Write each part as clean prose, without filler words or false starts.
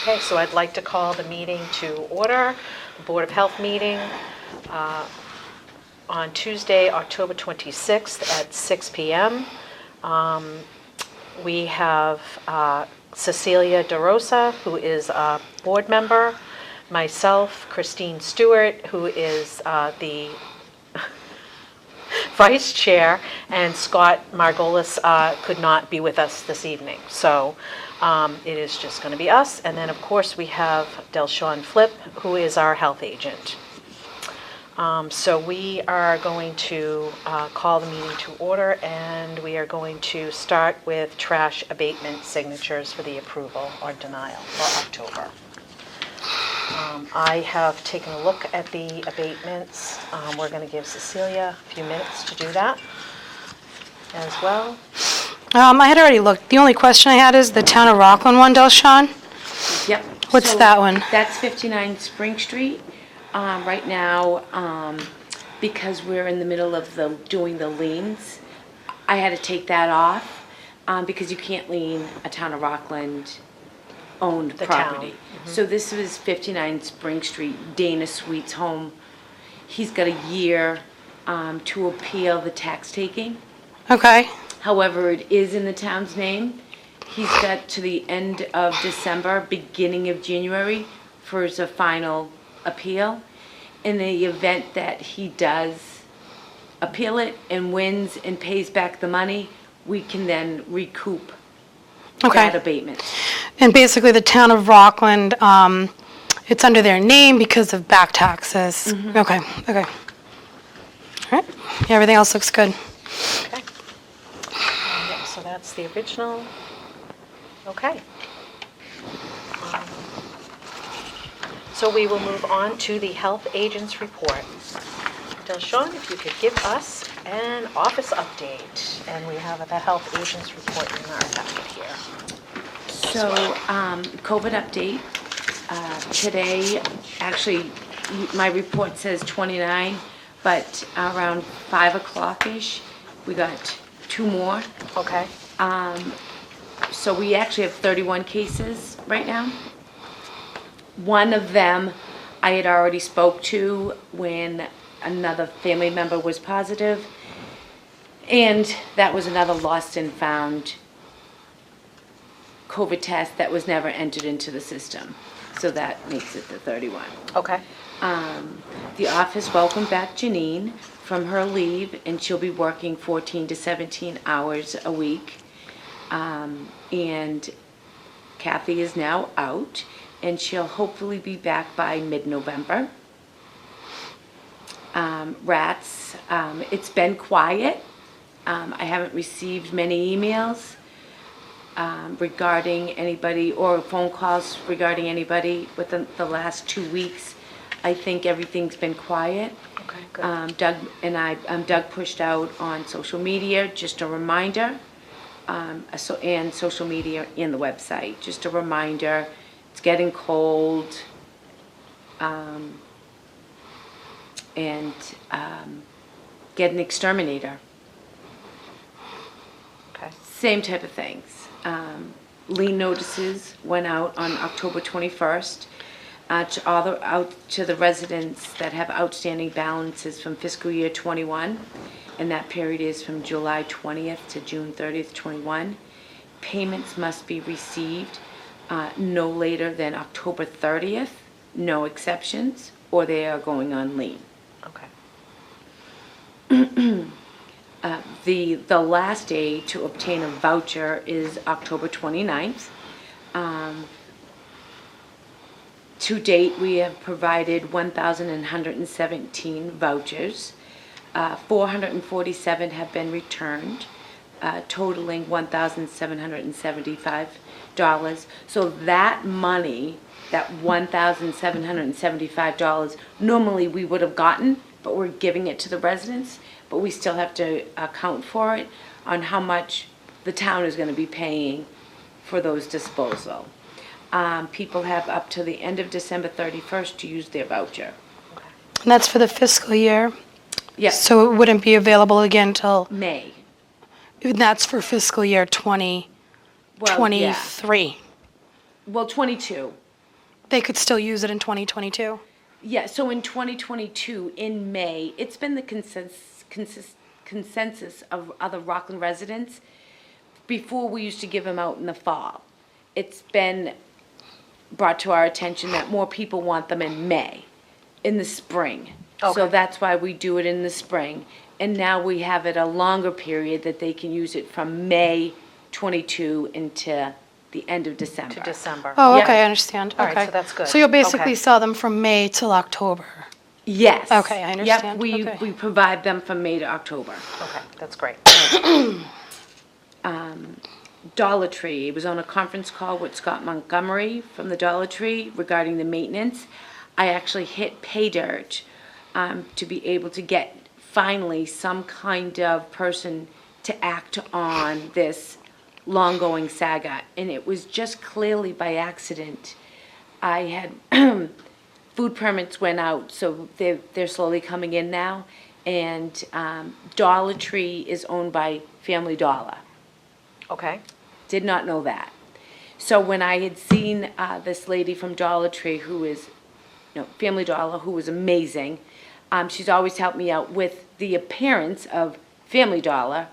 Okay, so I'd like to call the meeting to order, the Board of Health meeting on Tuesday, October 26th at 6 p.m. We have Cecilia DeRosa, who is a board member, myself, Christine Stewart, who is the vice chair, and Scott Margolis could not be with us this evening. So it is just going to be us. And then, of course, we have Delshawn Flip, who is our health agent. So we are going to call the meeting to order, and we are going to start with trash abatement signatures for the approval or denial for October. I have taken a look at the abatements. We're going to give Cecilia a few minutes to do that as well. I had already looked. The only question I had is the town of Rockland one, Delshawn. Yep. What's that one? That's 59 Spring Street. Right now, because we're in the middle of doing the liens, I had to take that off because you can't lien a town of Rockland owned property. Mm-hmm. So this was 59 Spring Street, Dana Sweet's home. He's got a year to appeal the tax taking. Okay. However, it is in the town's name. He's got to the end of December, beginning of January for his final appeal. In the event that he does appeal it and wins and pays back the money, we can then recoup that abatement. And basically the town of Rockland, it's under their name because of back taxes. Mm-hmm. Okay. All right. Yeah, everything else looks good. Okay. Yeah, so that's the original. Okay. So we will move on to the health agent's report. Delshawn, if you could give us an office update. And we have the health agent's report in our packet here. So, COVID update. Today, actually, my report says 29, but around 5 o'clock-ish, we got 2 more. Okay. So we actually have 31 cases right now. One of them I had already spoke to when another family member was positive, and that was another lost and found COVID test that was never entered into the system. So that makes it the 31. Okay. The office welcomed back Janine from her leave, and she'll be working 14 to 17 hours a week. And Kathy is now out, and she'll hopefully be back by mid-November. Rats, it's been quiet. I haven't received many emails regarding anybody or phone calls regarding anybody within the last 2 weeks. I think everything's been quiet. Okay, good. Doug pushed out on social media, just a reminder, and social media and the website, just a reminder. It's getting cold, and get an exterminator. Okay. Same type of things. Lien notices went out on October 21st to the residents that have outstanding balances from fiscal year 21, and that period is from July 20th to June 30th, 21. Payments must be received no later than October 30th, no exceptions, or they are going on lien. Okay. The last day to obtain a voucher is October 29th. To date, we have provided 1,117 vouchers. 447 have been returned, totaling $1,775. So that money, that $1,775, normally we would have gotten, but we're giving it to the residents. But we still have to account for it on how much the town is going to be paying for those disposal. People have up to the end of December 31st to use their voucher. And that's for the fiscal year? Yes. So it wouldn't be available again till... May. That's for fiscal year 2023. Well, 22. they could still use it in 2022? Yeah, so in 2022, in May, it's been the consensus of other Rockland residents. Before, we used to give them out in the fall. It's been brought to our attention that more people want them in May, in the spring. Okay. So that's why we do it in the spring. And now we have it a longer period that they can use it from May 22 into the end of December. To December. Oh, Yeah. okay, I understand. All right, Okay. so that's good. So you'll basically Okay. sell them from May till October? Yes. Okay, I understand. Yep, we Okay. provide them from May to October. Okay, that's great. Dollar Tree, it was on a conference call with Scott Montgomery from the Dollar Tree regarding the maintenance. I actually hit pay dirt to be able to get finally some kind of person to act on this long-going saga. And it was just clearly by accident. I had, food permits went out, so they're slowly coming in now. And Dollar Tree is owned by Family Dollar. Okay. Did not know that. So when I had seen this lady from Dollar Tree who is, Family Dollar, who was amazing, she's always helped me out with the appearance of Family Dollar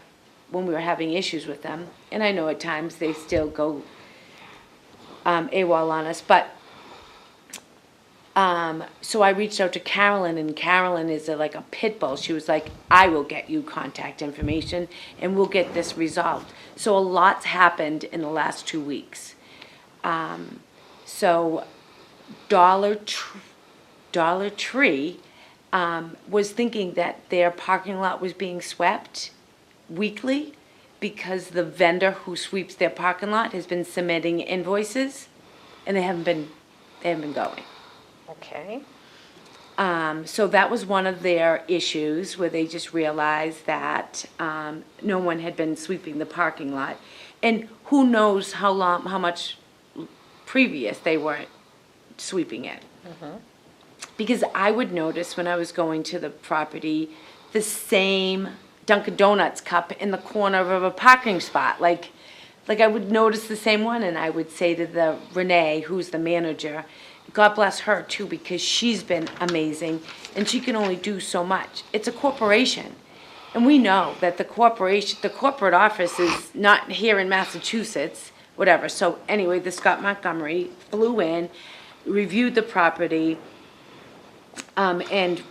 when we were having issues with them. And I know at times they still go AWOL on us, but so I reached out to Carolyn, and Carolyn is like a pit bull. She was like, I will get you contact information and we'll get this resolved. So a lot's happened in the last 2 weeks. So Dollar Tree was thinking that their parking lot was being swept weekly because the vendor who sweeps their parking lot has been submitting invoices and they haven't been going. Okay. So that was one of their issues, where they just realized that no one had been sweeping the parking lot. And who knows how much previous they weren't sweeping it. Because I would notice when I was going to the property, the same Dunkin' Donuts cup in the corner of a parking spot. Like I would notice the same one, and I would say to the Renee, who's the manager, God bless her too, because she's been amazing, and she can only do so much. It's a corporation, and we know that the corporate office is not here in Massachusetts, whatever. So anyway, the Scott Montgomery flew in, reviewed the property, and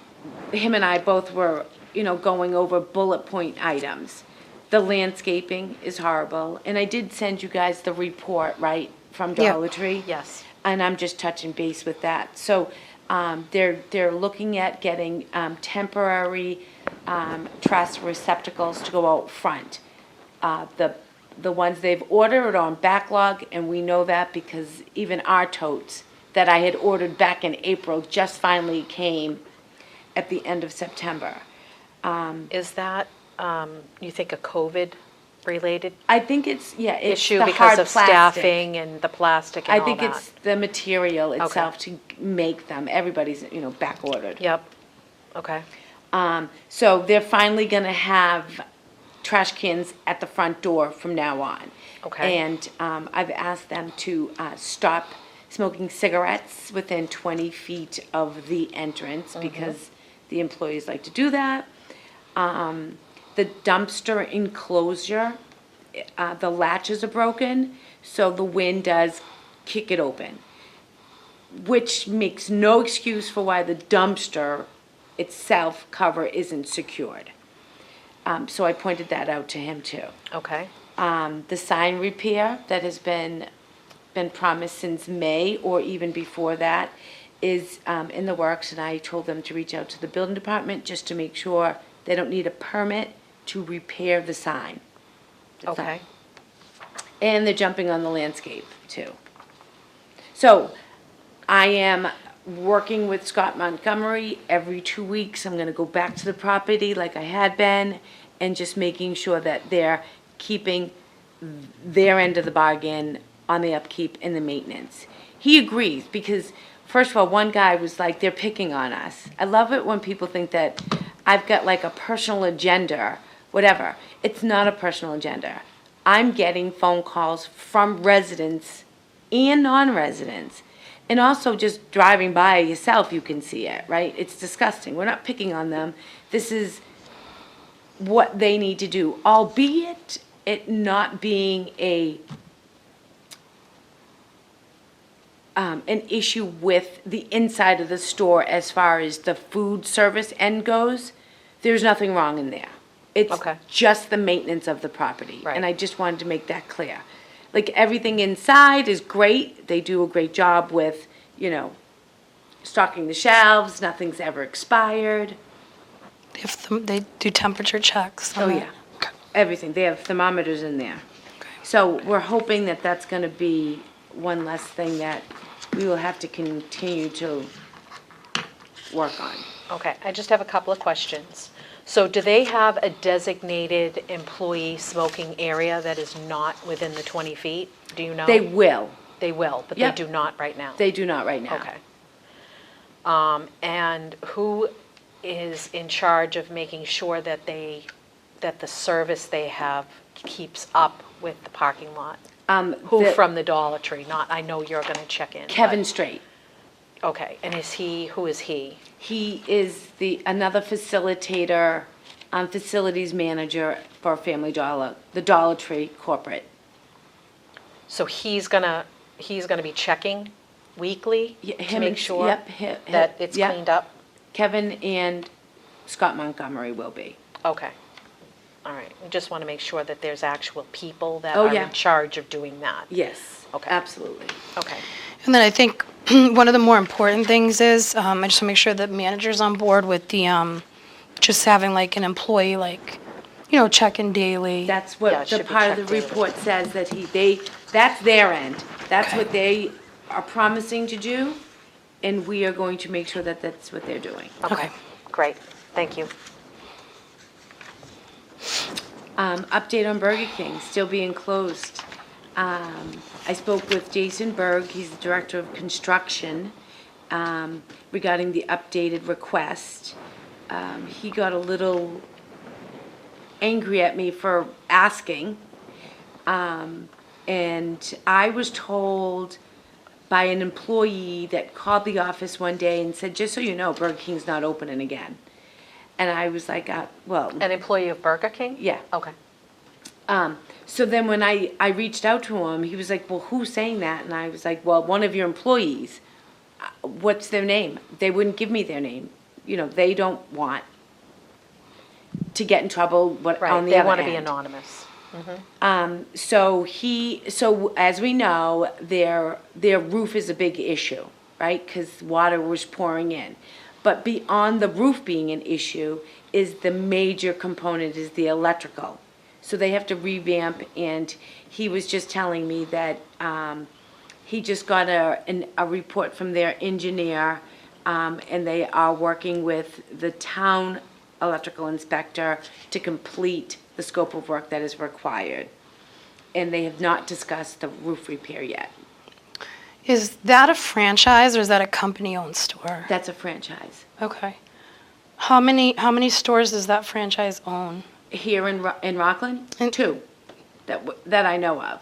him and I both were, going over bullet point items. The landscaping is horrible, and I did send you guys the report, right, from Yeah. Dollar Tree? Yes. And I'm just touching base with that. So they're looking at getting temporary trash receptacles to go out front. The ones they've ordered are on backlog, and we know that because even our totes that I had ordered back in April just finally came at the end of September. Is that, you think, a COVID-related I think it's the issue because hard of plastic. staffing and the plastic and I all think that? it's the material itself to make them. Everybody's, back ordered. Yep. Okay. So they're finally gonna have trash cans at the front door from now on. Okay. And I've asked them to stop smoking cigarettes within 20 feet of the entrance because the employees like to do that. The dumpster enclosure, the latches are broken, so the wind does kick it open, which makes no excuse for why the dumpster itself cover isn't secured. So I pointed that out to him too. Okay. The sign repair that has been promised since May or even before that is in the works, and I told them to reach out to the building department just to make sure they don't need a permit to repair the sign. Okay. And they're jumping on the landscape too. So I am working with Scott Montgomery every 2 weeks. I'm gonna go back to the property like I had been and just making sure that they're keeping their end of the bargain on the upkeep and the maintenance. He agrees because, first of all, one guy was like, they're picking on us. I love it when people think that I've got like a personal agenda, whatever. It's not a personal agenda. I'm getting phone calls from residents and non-residents And also just driving by yourself, you can see it, right? It's disgusting. We're not picking on them. This is what they need to do, albeit it not being an issue with the inside of the store as far as the food service end goes. There's nothing wrong in there. It's Okay. just the maintenance of the property. Right. And I just wanted to make that clear. Like, everything inside is great. They do a great job with, stocking the shelves. Nothing's ever expired. They do temperature checks. Oh, yeah. Okay. Everything. They have thermometers in there. So we're hoping that that's going to be one less thing that we will have to continue to work on. Okay, I just have a couple of questions. So do they have a designated employee smoking area that is not within the 20 feet? Do you know? They will. They will, but they Yep. do not right now? They do not right now. Okay. And who is in charge of making sure that that the service they have keeps up with the parking lot? Who from the Dollar Tree? Not, I know you're gonna check in. but- Kevin Straight. Okay, and who is he? He is another facilitator, facilities manager for Family Dollar, the Dollar Tree corporate. So he's gonna be checking weekly Yeah, to him make and- sure yep, that it's yep. cleaned up? Kevin and Scott Montgomery will be. Okay. All right. We just want to make sure that there's actual people that Oh, are yeah. in charge of doing that. Yes. Okay. Absolutely. Okay. And then I think one of the more important things is, I just want to make sure that manager's on board with the, just having like an employee, check in daily. That's Yeah, it what the should be part of the checked daily. report says, that that's their end. That's what they are promising to do, and we are going to make sure that that's what they're doing. Okay. Great. Thank you. Update on Burger King, still being closed. I spoke with Jason Berg, he's the Director of Construction, regarding the updated request. He got a little angry at me for asking. And I was told by an employee that called the office one day and said, just so you know, Burger King's not opening again. And I was like, well, An employee of Burger King? yeah. Okay. So then when I reached out to him, he was like, well, who's saying that? And I was like, well, one of your employees. What's their name? They wouldn't give me their name. They don't want to get in trouble, but Right. on the They other want to be hand. anonymous. So as we know, their roof is a big issue, right? Because water was pouring in. But beyond the roof being an issue is the major component is the electrical. So they have to revamp, and he was just telling me that he just got a report from their engineer, and they are working with the town electrical inspector to complete the scope of work that is required. And they have not discussed the roof repair yet. Is that a franchise or is that a company-owned store? That's a franchise. Okay. How many stores does that franchise own? Here in Rockland, And- 2 that I know of.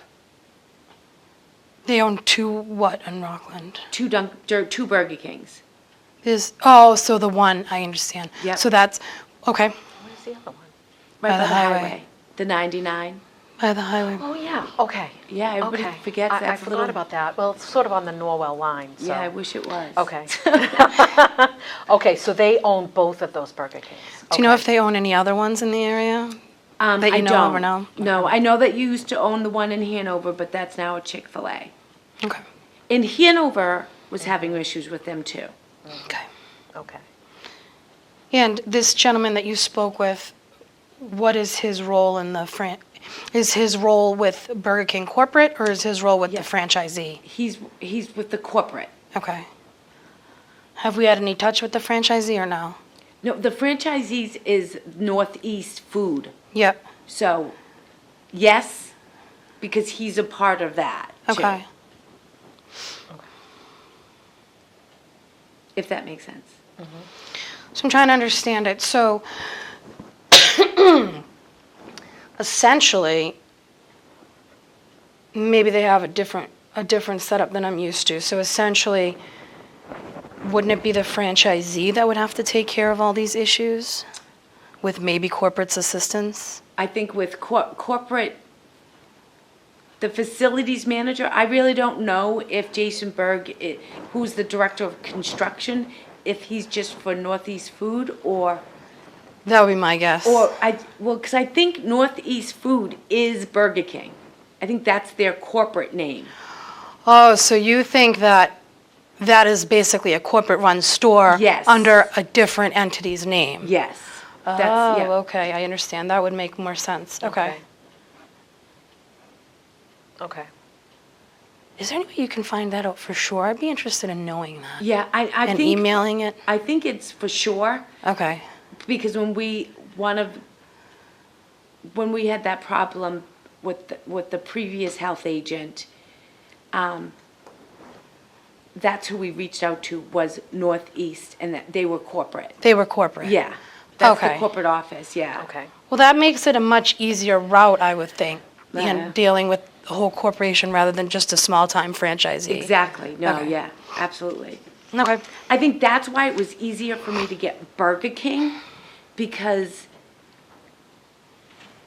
They own two what in Rockland? 2 Burger Kings. So the one, I understand. Yep. So that's, okay, What is the other one? Right By by the the highway. highway. The 99. by the highway. Oh, yeah. Okay. Yeah, everybody Okay. forgets I that forgot little- about that. Well, it's sort of on the Norwell line, so. Yeah, I wish it was. Okay. Okay, so they own both of those Burger Kings. Do you know Okay. if they own any other ones in the area? that you I know don't. of or no? No, I know that you used to own the one in Hanover, but that's now a Chick-fil-A. Okay, And Hanover was having issues with them too. okay. Okay. And this gentleman that you spoke with, what is his role in the is his role with Burger King corporate or is his role with Yeah. the franchisee? He's with the corporate. Okay. Have we had any touch with the franchisee or no? No, the franchisees is Northeast Food. Yep. So, yes, because he's a part of that too. Okay. If that makes sense. So I'm trying to understand it. So essentially, maybe they have a different a different setup than I'm used to. So essentially, wouldn't it be the franchisee that would have to take care of all these issues with maybe corporate's assistance? I think with corporate, the facilities manager, I really don't know if Jason Berg, who's the director of construction, if he's just for Northeast Food or, That would be my guess. because I think Northeast Food is Burger King. I think that's their corporate name. Oh, so you think that that is basically a corporate-run store Yes. under a different entity's name? Yes. Oh, That's, yeah. okay, I understand. That would make more sense. Okay. Okay. Is there any way you can find that out for sure? I'd be interested in knowing that. Yeah, I And think, emailing it? I think it's for sure. Okay. Because when we had that problem with the previous health agent, that's who we reached out to was Northeast, and that they were corporate. They were corporate? Yeah, that's the Okay. corporate office, yeah. Okay. Well, that makes it a much easier route, I would think, Yeah. in dealing with the whole corporation rather than just a small-time franchisee. Exactly, no, Okay. yeah, absolutely. Okay. I think that's why it was easier for me to get Burger King, because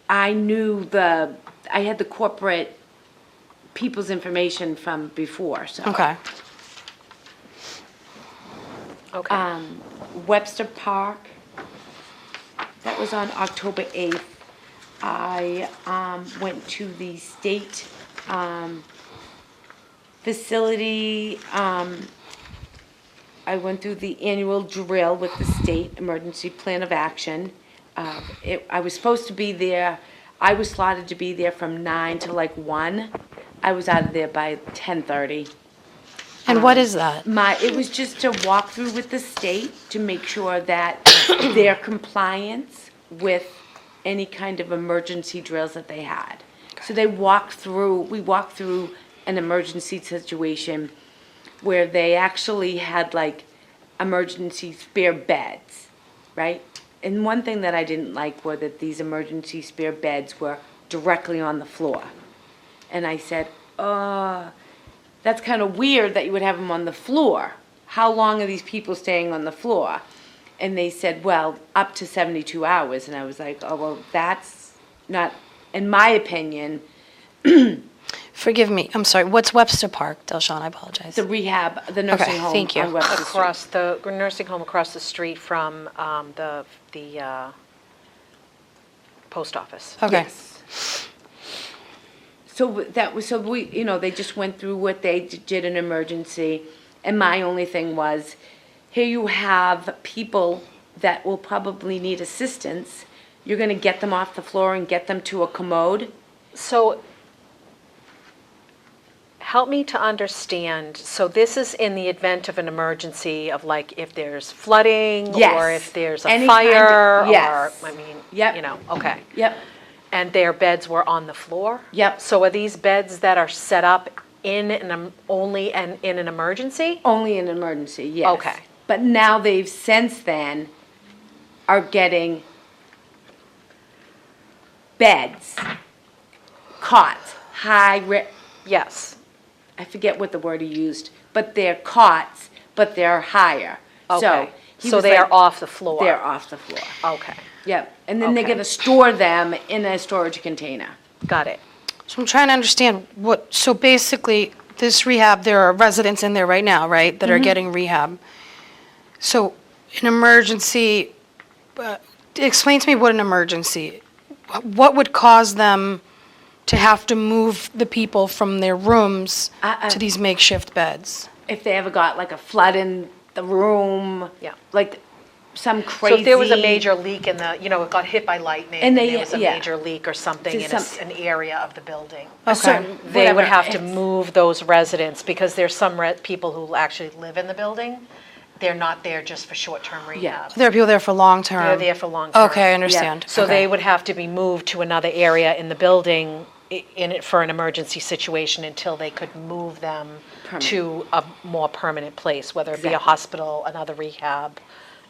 I had the corporate people's information from before, so. Okay. Okay. Webster Park, that was on October 8th. I went to the state facility. I went through the annual drill with the state emergency plan of action. I was supposed to be there, I was slotted to be there from 9 to like 1. I was out of there by 10:30. And what is that? It was just a walkthrough with the state to make sure that their compliance with any kind of emergency drills that they had. So we walked through an emergency situation where they actually had like emergency spare beds, right? And one thing that I didn't like were that these emergency spare beds were directly on the floor. And I said, that's kind of weird that you would have them on the floor. How long are these people staying on the floor? And they said, well, up to 72 hours. And I was like, oh, well, that's not, in my opinion, Forgive me, I'm sorry, what's Webster Park, Delshawn? I apologize. the rehab, the nursing home. thank you. on Webster Street. Across the nursing home across the street from the post office. Okay. Yes. So they just went through what they did in emergency, and my only thing was, here you have people that will probably need assistance. You're gonna get them off the floor and get them to a commode? So help me to understand, so this is in the event of an emergency of like if there's flooding Yes. or if there's a Any kind of- fire yes. or, I mean, Yep. you know, okay. Yep. And their beds were on the floor? Yep. So are these beds that are set up only in an emergency? Only in emergency, yes. Okay. But now they've since then are getting beds, cots, Yes. I forget what the word he used, but they're cots, but they're higher. Okay. he So was they are like, off the floor? They're off the floor. Okay. Yep. And then they're Okay. gonna store them in a storage container. Got it. So I'm trying to understand so basically, this rehab, there are residents in there right now, right, that are getting rehab. So an emergency, explain to me what an emergency, what would cause them to have to move the people from their rooms to these makeshift beds? If they ever got like a flood in the room. Yeah. Like some crazy. So if there was a major leak it got hit by lightning, And and they- there was a yeah. major leak or something There's in an area of the building, a certain- they would whatever, have to it's- move those residents, because there's some people who actually live in the building. They're not there just for short-term rehab. There are people there for long-term? They're there for long-term. Okay, I understand. So Okay. they would have to be moved to another area in the building for an emergency situation until they could move them to a more permanent place, whether it be a Exactly. hospital, another rehab,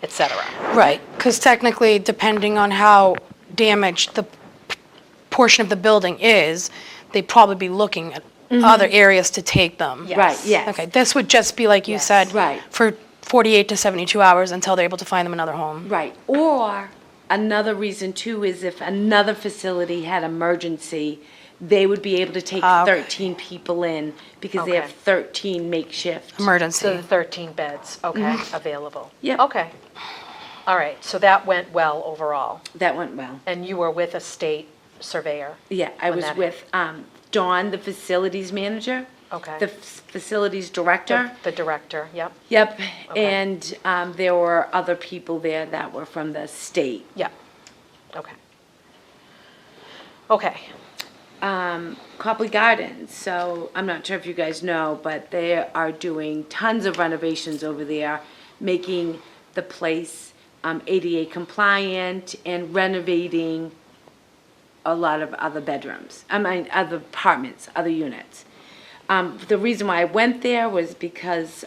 et cetera. Right, because technically, depending on how damaged the portion of the building is, they'd probably be looking at other areas to take them. Yes. Right, yes. Okay, this would just be, like you Yes. said, Right. for 48 to 72 hours until they're able to find them another home. Right, or another reason too is if another facility had emergency, they would be able to take Ah, okay. 13 people in because they have Okay. 13 makeshift. So Emergency. the 13 beds, okay, available. Yep. Okay. All right, so that went well overall. That went well. And you were with a state surveyor? Yeah, I When was that- with Dawn, the facilities manager. Okay. The facilities director. The director, yep, Yep, Okay. and there were other people there that were from the state. yep, okay. Okay, Copley Gardens, so I'm not sure if you guys know, but they are doing tons of renovations over there, making the place ADA compliant and renovating a lot of other bedrooms, other apartments, other units. The reason why I went there was because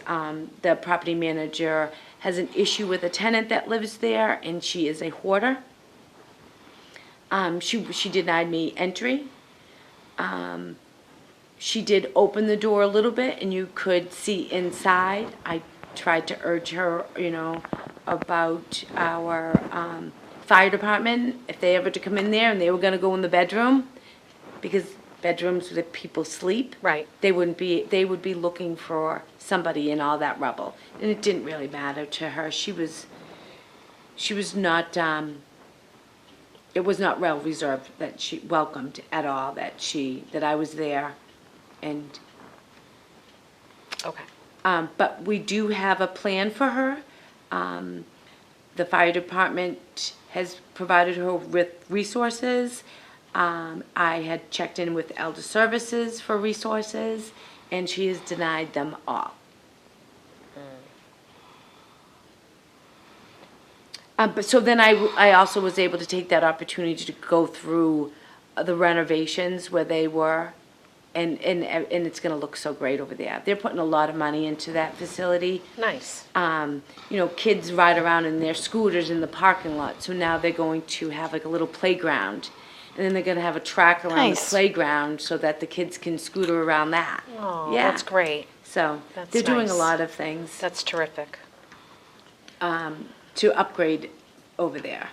the property manager has an issue with a tenant that lives there, and she is a hoarder. She denied me entry. She did open the door a little bit, and you could see inside. I tried to urge her, about our fire department, if they ever to come in there and they were gonna go in the bedroom, because bedrooms that people sleep. Right. They would be looking for somebody in all that rubble. And it didn't really matter to her. She was not, it was not well reserved that she welcomed at all, that I was there. And, okay, but we do have a plan for her. The fire department has provided her with resources. I had checked in with Elder Services for resources, and she has denied them all. But so then I also was able to take that opportunity to go through the renovations where they were, and it's gonna look so great over there. They're putting a lot of money into that facility. nice, Kids ride around in their scooters in the parking lot, so now they're going to have like a little playground. And then they're gonna have a track around the Nice. playground so that the kids can scooter around that. oh, Yeah. that's great, So, That's they're doing a nice. lot of things that's terrific. to upgrade over there.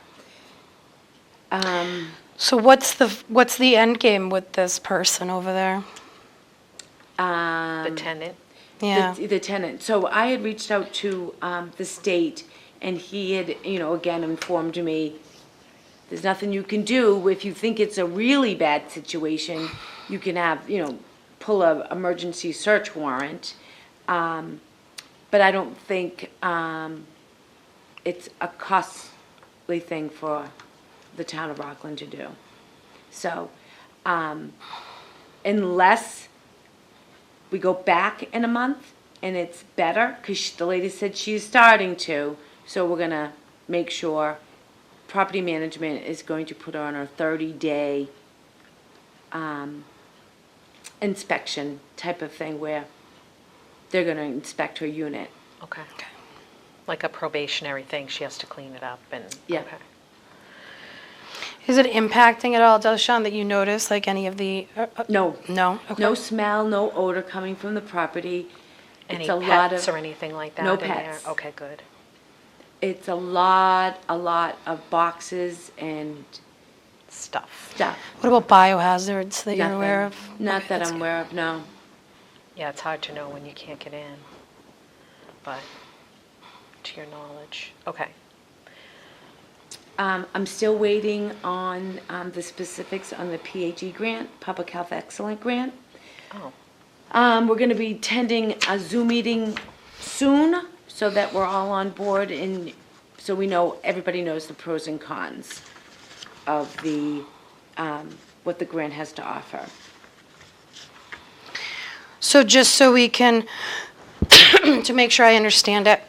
So what's the end game with this person over there? The tenant, Yeah. The tenant. So I had reached out to the state, and he had, again informed me, there's nothing you can do. If you think it's a really bad situation, you can have, pull a emergency search warrant. But I don't think it's a costly thing for the town of Rockland to do. So, unless we go back in a month and it's better, because the lady said she's starting to, so we're gonna make sure property management is going to put on a 30-day inspection type of thing where they're gonna inspect her unit. okay. Like a probationary thing, she has to clean it up and, Yeah. okay. Is it impacting at all, Delshawn, that you notice, like any of the? No, No. Okay. no smell, no odor coming from the property. Any It's a lot pets of, or anything like that No in there? pets. Okay, good. it's a lot of boxes and Stuff. stuff. What about biohazards that you're Nothing. aware of? Not Okay, that that's I'm good. aware of, no. Yeah, it's hard to know when you can't get in, but to your knowledge, okay. I'm still waiting on the specifics on the PHE grant, Public Health Excellent Grant. Oh, We're gonna be attending a Zoom meeting soon, so that we're all on board and so everybody knows the pros and cons of what the grant has to offer. So just so we can, to make sure I understand it,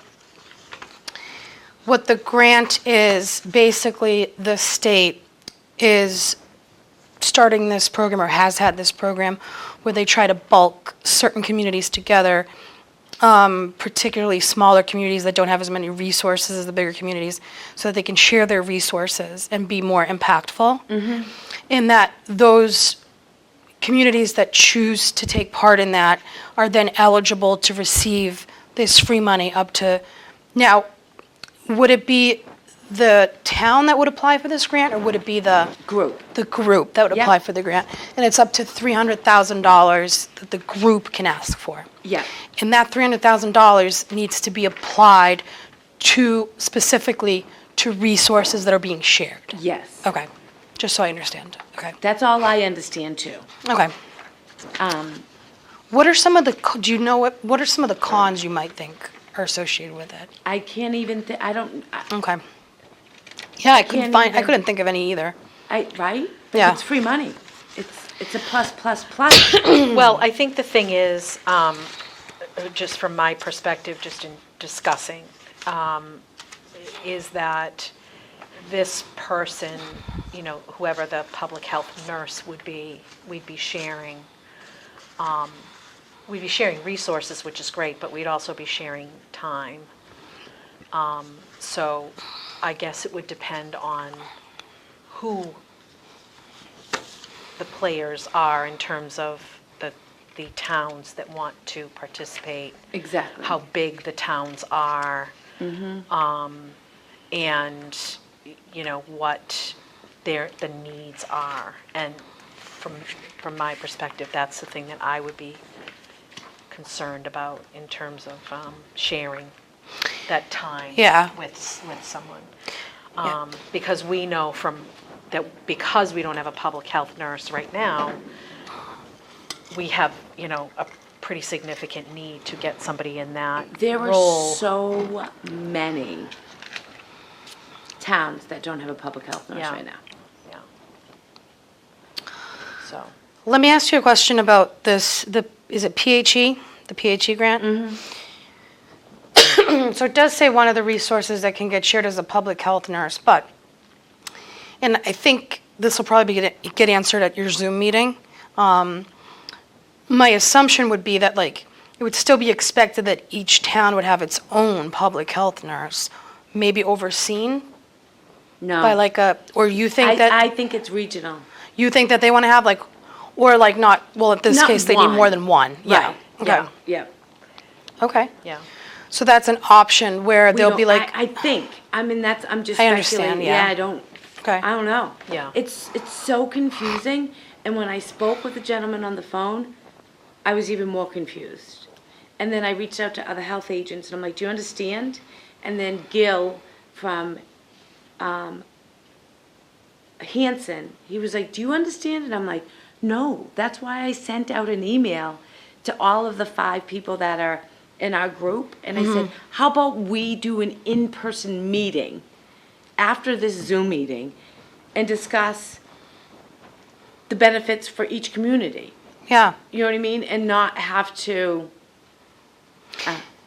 what the grant is, basically the state is starting this program or has had this program where they try to bulk certain communities together, particularly smaller communities that don't have as many resources as the bigger communities, so that they can share their resources and be more impactful. In that those communities that choose to take part in that are then eligible to receive this free money up to, now, would it be the town that would apply for this grant, or would it be the Group. group that would Yeah. apply for the grant? And it's up to $300,000 that the group can ask for. Yeah. And that $300,000 needs to be applied to, specifically to resources that are being shared. Yes. Okay, just so I understand. Okay, That's all I understand too. okay. What are some of the, do you know what are some of the cons you might think are associated with it? I can't even, Okay. Yeah, I can't I even- couldn't think of any either. right? But Yeah. it's free money. It's a plus, plus, plus. Well, I think the thing is, just from my perspective, just in discussing, is that this person, whoever the public health nurse would be, we'd be sharing resources, which is great, but we'd also be sharing time. So I guess it would depend on who the players are in terms of the towns that want to participate, Exactly. how big the towns are, and, what the needs are. And from my perspective, that's the thing that I would be concerned about in terms of sharing that time Yeah. with someone. Because we know because we don't have a public health nurse right now, we have, a pretty significant need to get somebody in that There are role. so many towns that don't have a public health nurse Yeah. right now. Yeah. So, Let me ask you a question about this, is it PHE, the PHE grant? So it does say one of the resources that can get shared as a public health nurse, but, and I think this will probably get answered at your Zoom meeting. My assumption would be that, it would still be expected that each town would have its own public health nurse, maybe overseen No. by or you think that? I think it's regional. You think that they want to have or not, well, in this Not case, they need one. more than one. Yeah. Right. Okay. Yeah. Yeah. Okay. yeah. So that's an option where We they'll don't- be I think. I mean, I'm just I understand, speculating. yeah. I don't. Okay. I don't know. Yeah. It's so confusing. And when I spoke with the gentleman on the phone, I was even more confused. And then I reached out to other health agents and I'm like, do you understand? And then Gil from Hanson, he was like, do you understand? And I'm like, no, that's why I sent out an email to all of the 5 people that are in our group. And I said, how about we do an in-person meeting after this Zoom meeting and discuss the benefits for each community? Yeah. You know what I mean? And not have to,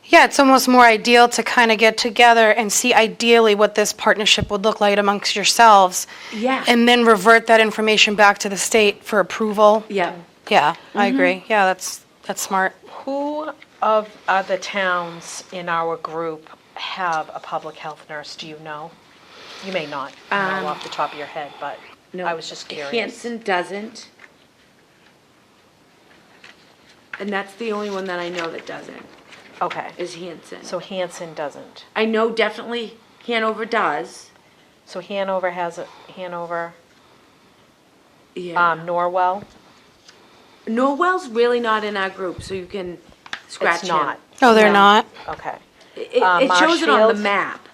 Yeah, it's almost more ideal to kind of get together and see ideally what this partnership would look like amongst yourselves. Yeah. And then revert that information back to the state for approval. yeah. Yeah, I agree. Yeah, that's smart. Who of the towns in our group have a public health nurse? Do you know? You may not know off the top of your head, but No. I was just curious. Hanson doesn't. And that's the only one that I know that doesn't, Okay. is Hanson. So Hanson doesn't. I know definitely Hanover does. So Hanover has Hanover, Yeah. Norwell. Norwell's really not in our group, so you can scratch It's him. not. Oh, they're No. not? Okay. It shows it on the Marshfield? map,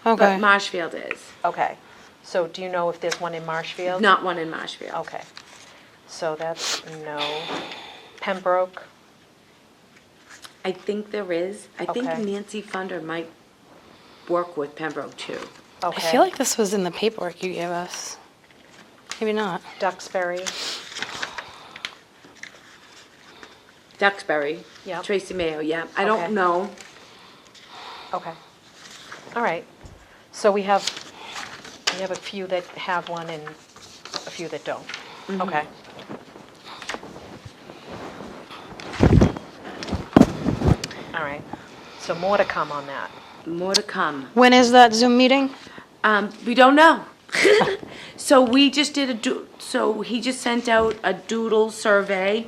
Okay. but Marshfield is. Okay. So do you know if there's one in Marshfield? Not one in Marshfield. Okay. So that's no. Pembroke? I think there is. I think Okay. Nancy Funder might work with Pembroke too. Okay. I feel like this was in the paperwork you gave us. Maybe not. Duxbury? Duxbury. Yeah. Tracy Mayo, yeah. I Okay. don't know. Okay. All right. So we have a few that have one and a few that don't. Okay. All right. So more to come on that. More to come. When is that Zoom meeting? We don't know. So we just did so he just sent out a doodle survey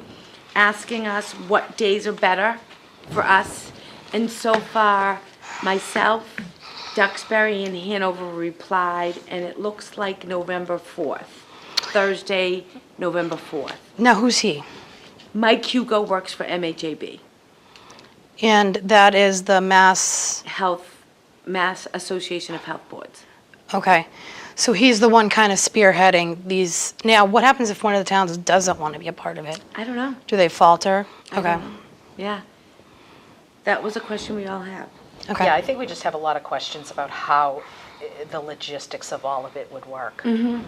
asking us what days are better for us. And so far, myself, Duxbury, and Hanover replied, and it looks like November 4th. Thursday, November 4th. Now, who's he? Mike Hugo works for MHAB, And that is the Mass, Mass Association of Health Boards. okay. So he's the one kind of spearheading these. Now, what happens if one of the towns doesn't want to be a part of it? I don't know. Do they falter? I Okay, don't know. Yeah. That was a question we all have. okay. Yeah, I think we just have a lot of questions about how the logistics of all of it would work. And-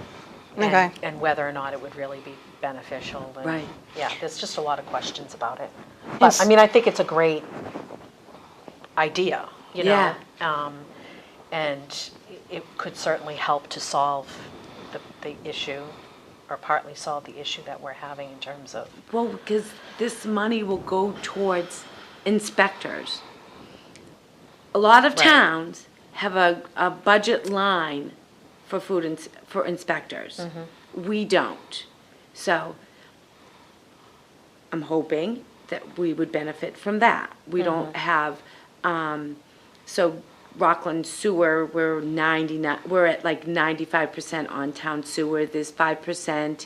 Okay. And whether or not it would really be beneficial. And, Right. Yeah, there's just a lot of questions about it. But, Yes. I mean, I think it's a great idea, you know? Yeah. And it could certainly help to solve the issue, or partly solve the issue that we're having in terms of, Well, because this money will go towards inspectors. A lot of Right. towns have a budget line for for inspectors. We don't. So I'm hoping that we would benefit from that. We don't have, so Rockland sewer, we're at like 95% on town sewer. There's 5%.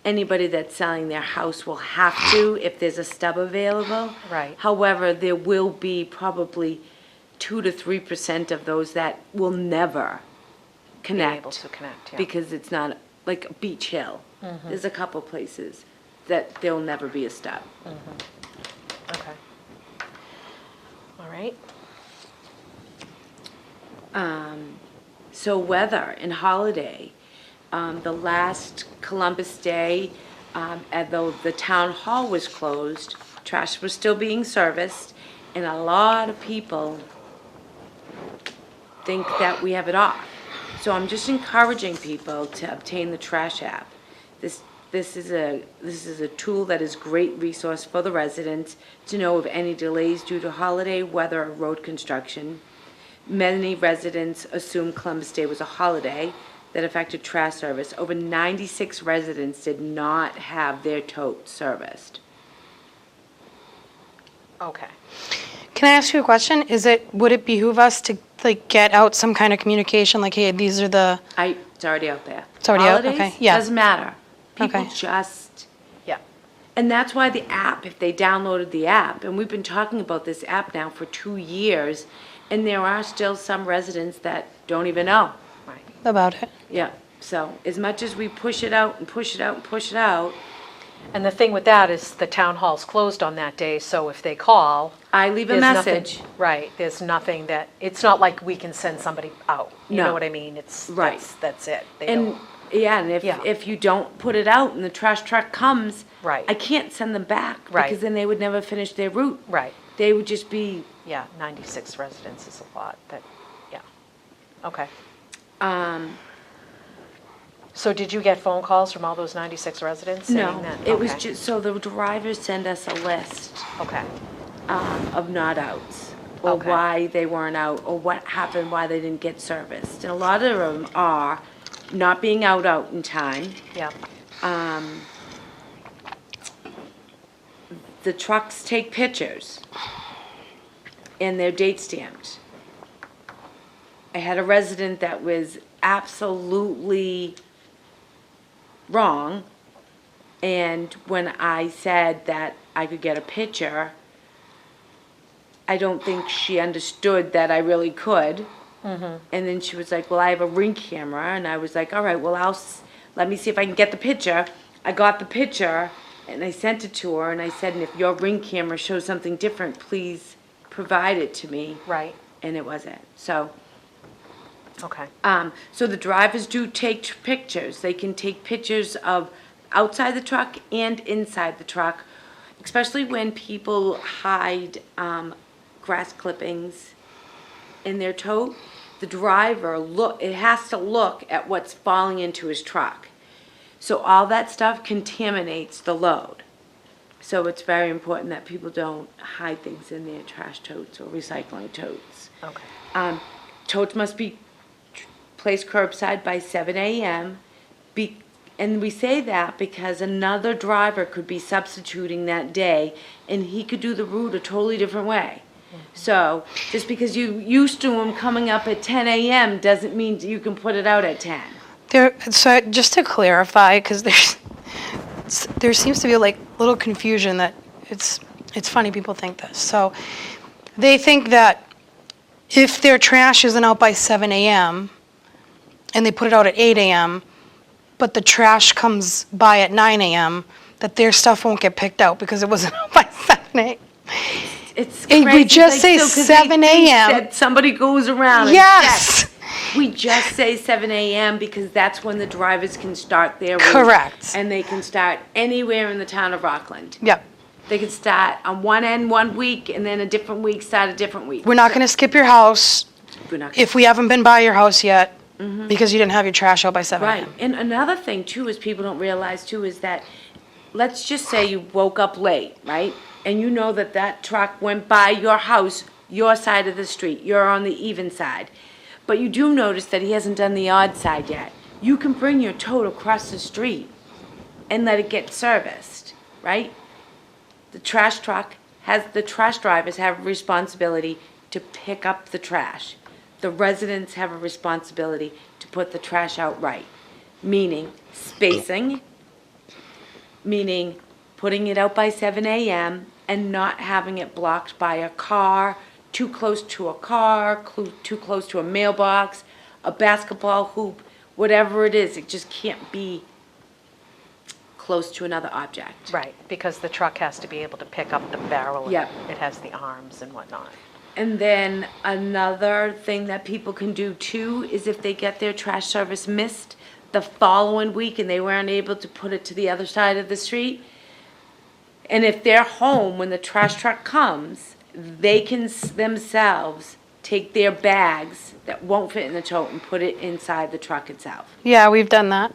Anybody that's selling their house will have to if there's a stub available. Right. However, there will be probably 2 to 3% of those that will never being connect. able to connect, yeah. Because it's not, like Beach Hill. There's a couple places that there'll never be a stub. Okay. All right. So weather and holiday, the last Columbus Day, although the town hall was closed, trash was still being serviced, and a lot of people think that we have it off. So I'm just encouraging people to obtain the trash app. This is a tool that is great resource for the residents to know of any delays due to holiday, weather, or road construction. Many residents assumed Columbus Day was a holiday that affected trash service. Over 96 residents did not have their totes serviced. Okay. Can I ask you a question? Would it behoove us to like get out some kind of communication, like, hey, these are the, It's already out there. It's already out? Holidays, Okay, yeah. doesn't matter. People Okay. just, Yeah. and that's why the app, if they downloaded the app, and we've been talking about this app now for 2 years, and there are still some residents that don't even know. Right. about it? Yeah, so as much as we push it out and push it out and push it out, And the thing with that is the town hall's closed on that day, so if they call. I leave a there's nothing- message. Right, there's nothing that, it's not like we can send somebody out. You know No. what I mean? It's, Right. that's it. They And, don't, yeah, and Yeah. if you don't put it out and the trash truck comes, Right. I can't send them back. Right. Because then they would never finish their route. right, They would just be, yeah, 96 residents is a lot, that, yeah. Okay. So did you get phone calls from all those 96 residents saying no, that? it was Okay. just, so the drivers send us a list Okay, of not outs, or Okay. why they weren't out, or what happened, why they didn't get serviced. And a lot of them are not being out in time. yeah, The trucks take pictures, and they're date stamped. I had a resident that was absolutely wrong, and when I said that I could get a picture, I don't think she understood that I really could. And then she was like, well, I have a Ring camera, and I was like, all right, well, let me see if I can get the picture. I got the picture, and I sent it to her, and I said, and if your Ring camera shows something different, please provide it to me. right, And it wasn't, so. okay, So the drivers do take pictures. They can take pictures of outside the truck and inside the truck, especially when people hide grass clippings in their tote. The driver it has to look at what's falling into his truck. So all that stuff contaminates the load. So it's very important that people don't hide things in their trash totes or recycling totes. okay, Totes must be placed curbside by 7 a.m. And we say that because another driver could be substituting that day, and he could do the route a totally different way. So, just because you used to them coming up at 10 a.m. doesn't mean you can put it out at 10. So just to clarify, because there seems to be like little confusion that it's funny people think this. So they think that if their trash isn't out by 7 a.m. and they put it out at 8 a.m., but the trash comes by at 9 a.m., that their stuff won't get picked out because it wasn't out by 7 a.m. It's And crazy. we just say still, 'cause 7 they think a.m.. that somebody goes around and Yes. checks. We just say 7 a.m. because that's when the drivers can start their route. Correct. And they can start anywhere in the town of Rockland. Yep. They can start on one end one week, and then a different week start a different week. We're not going to skip your house We're not if we haven't been by your house yet because you didn't have your trash out by 7 Right, a.m. and another thing too is people don't realize too is that, let's just say you woke up late, right? And you know that that truck went by your house, your side of the street, you're on the even side. But you do notice that he hasn't done the odd side yet. You can bring your tote across the street and let it get serviced, right? The trash drivers have a responsibility to pick up the trash. The residents have a responsibility to put the trash out right, meaning spacing, meaning putting it out by 7 a.m. and not having it blocked by a car, too close to a car, too close to a mailbox, a basketball hoop, whatever it is. It just can't be close to another object. Right, because the truck has to be able to pick up the barrel. And Yep. It has the arms and whatnot. And then another thing that people can do too is if they get their trash service missed the following week and they weren't able to put it to the other side of the street, and if they're home when the trash truck comes, they can themselves take their bags that won't fit in the tote and put it inside the truck itself. Yeah, we've done that.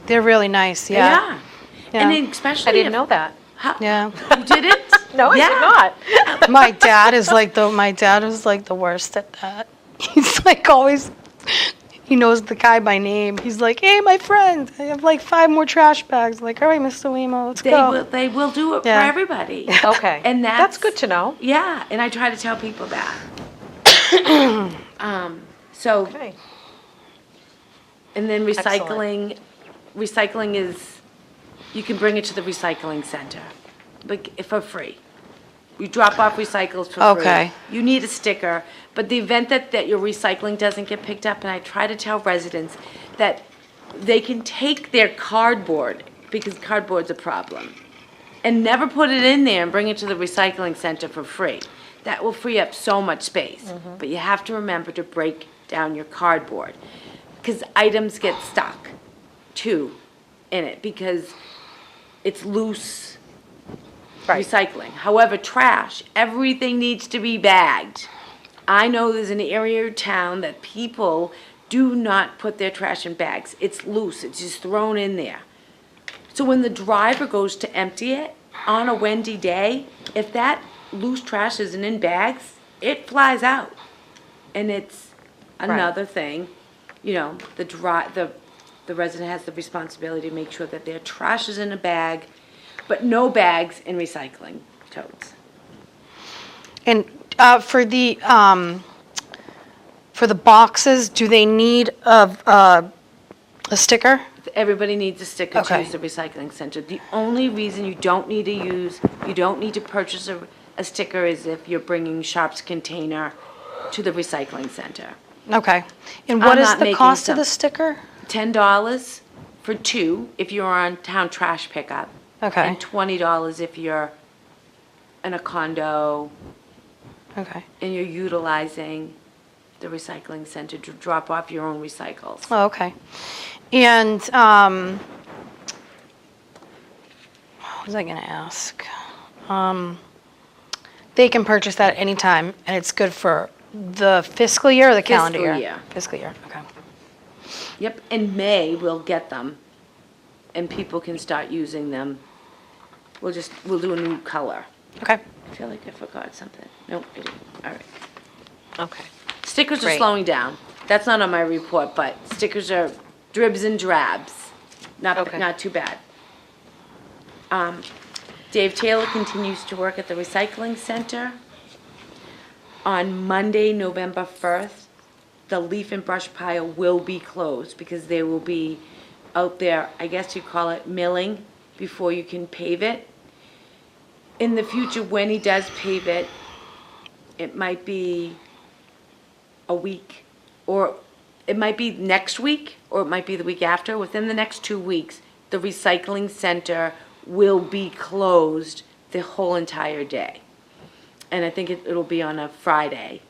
They're really nice. Yeah. Yeah. And Yeah. then especially I didn't if- know that. Yeah. You did it? No, I Yeah. did not. My dad is like the worst at that. He's like always, he knows the guy by name. He's like, hey, my friend, I have like 5 more trash bags. I'm like, all right, Mr. Wemo, let's go. They will do it Yeah. for everybody. Okay. And That's good to know. Yeah, and I try to tell people that. So, Okay. and then Excellent. recycling is, you can bring it to the recycling center, but for free. You drop off recycles for free. Okay. You need a sticker, but the event that your recycling doesn't get picked up, and I try to tell residents that they can take their cardboard, because cardboard's a problem, and never put it in there and bring it to the recycling center for free. That will free up so much space. But you have to remember to break down your cardboard, because items get stuck too in it, because it's loose Right. recycling. However, trash, everything needs to be bagged. I know there's an area of town that people do not put their trash in bags. It's loose, it's just thrown in there. So when the driver goes to empty it on a windy day, if that loose trash isn't in bags, it flies out. And it's another thing, you know, the resident has the responsibility to make sure that their trash is in a bag, but no bags in recycling totes. And for the boxes, do they need a sticker? Everybody needs a sticker to Okay. use the recycling center. The only reason you don't need to purchase a sticker is if you're bringing Sharp's container to the recycling center. Okay. And what I'm is not the making cost of some- the sticker? $10 for 2 if you're on town trash pickup. Okay. And $20 if you're in a condo Okay. and you're utilizing the recycling center to drop off your own recycles. Oh, okay. And what was I going to ask? They can purchase that at any time, and it's good for the fiscal year or the calendar Fiscal year? year. Fiscal year, okay. Yep, in May, we'll get them, and people can start using them. We'll do a new color. Okay. I feel like I forgot something. Nope, I didn't. All right. Okay. Stickers are Great. slowing down. That's not on my report, but stickers are dribs and drabs. Okay. not too bad. Dave Taylor continues to work at the recycling center. On Monday, November 1st, the leaf and brush pile will be closed because they will be out there, I guess you call it milling, before you can pave it. In the future, when he does pave it, it might be a week, or it might be next week, or it might be the week after. Within the next 2 weeks, the recycling center will be closed the whole entire day. And I think it'll be on a Friday,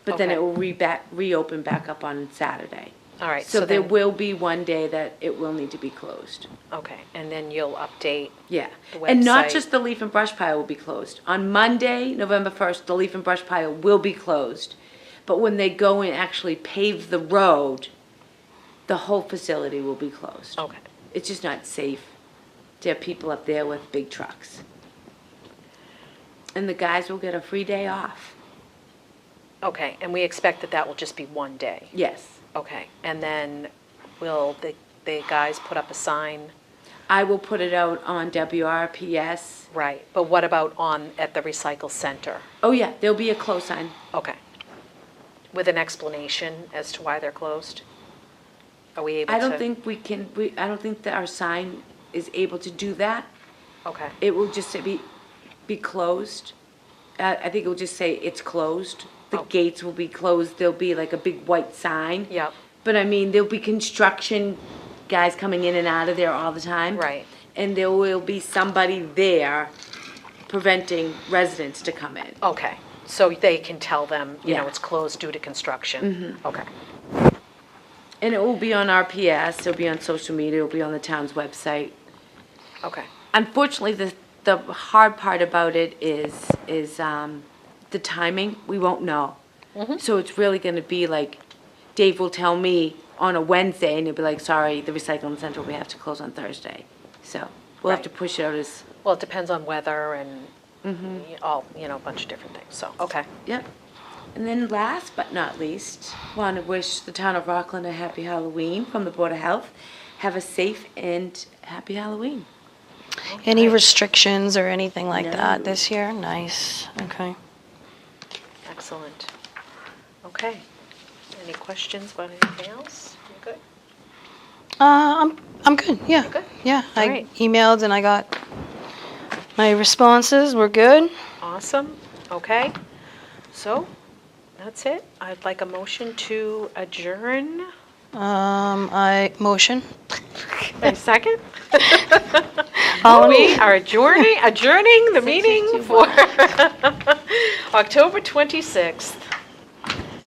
but then Okay. it will reopen back up on Saturday. All right, So so there then, will be one day that it will need to be closed. okay, and then you'll update, Yeah. The And not website. just the leaf and brush pile will be closed. On Monday, November 1st, the leaf and brush pile will be closed. But when they go and actually pave the road, the whole facility will be closed. okay. It's just not safe to have people up there with big trucks. And the guys will get a free day off. Okay, and we expect that that will just be one day? Yes. Okay, and then will the guys put up a sign? I will put it out on WRPS. Right, but what about at the recycle center? Oh, yeah, there'll be a close sign. Okay. With an explanation as to why they're closed? Are we able to? I don't think I don't think that our sign is able to do that. Okay, It will just be closed. I think it will just say it's closed. The Oh. gates will be closed. There'll be like a big white sign. yep, But I mean, there'll be construction guys coming in and out of there all the time. right, And there will be somebody there preventing residents to come in. okay. So they can tell them, Yeah. Mm-hmm. it's closed due to construction? Okay, And it will be on RPS, it'll be on social media, it'll be on the town's website. okay, Unfortunately, the hard part about it is the timing. We won't know. So it's really going to be like, Dave will tell me on a Wednesday, and he'll be like, "Sorry, the recycling center we have to close on Thursday." So we'll have to Right. push it out as well, it depends on weather and a bunch of different things, so, okay. yep. And then last but not least, want to wish the town of Rockland a happy Halloween from the Board of Health. Have a safe and happy Halloween. Any restrictions or anything like No. that this year? Nice, okay. Excellent. Okay. Any questions about anything else? You good? I'm good, yeah. You're good? Yeah, All I right. emailed and I got my responses, we're good. Awesome. Okay. So, that's it. I'd like a motion to adjourn. I motion. A second? All We are adjourning the meeting for October 26th.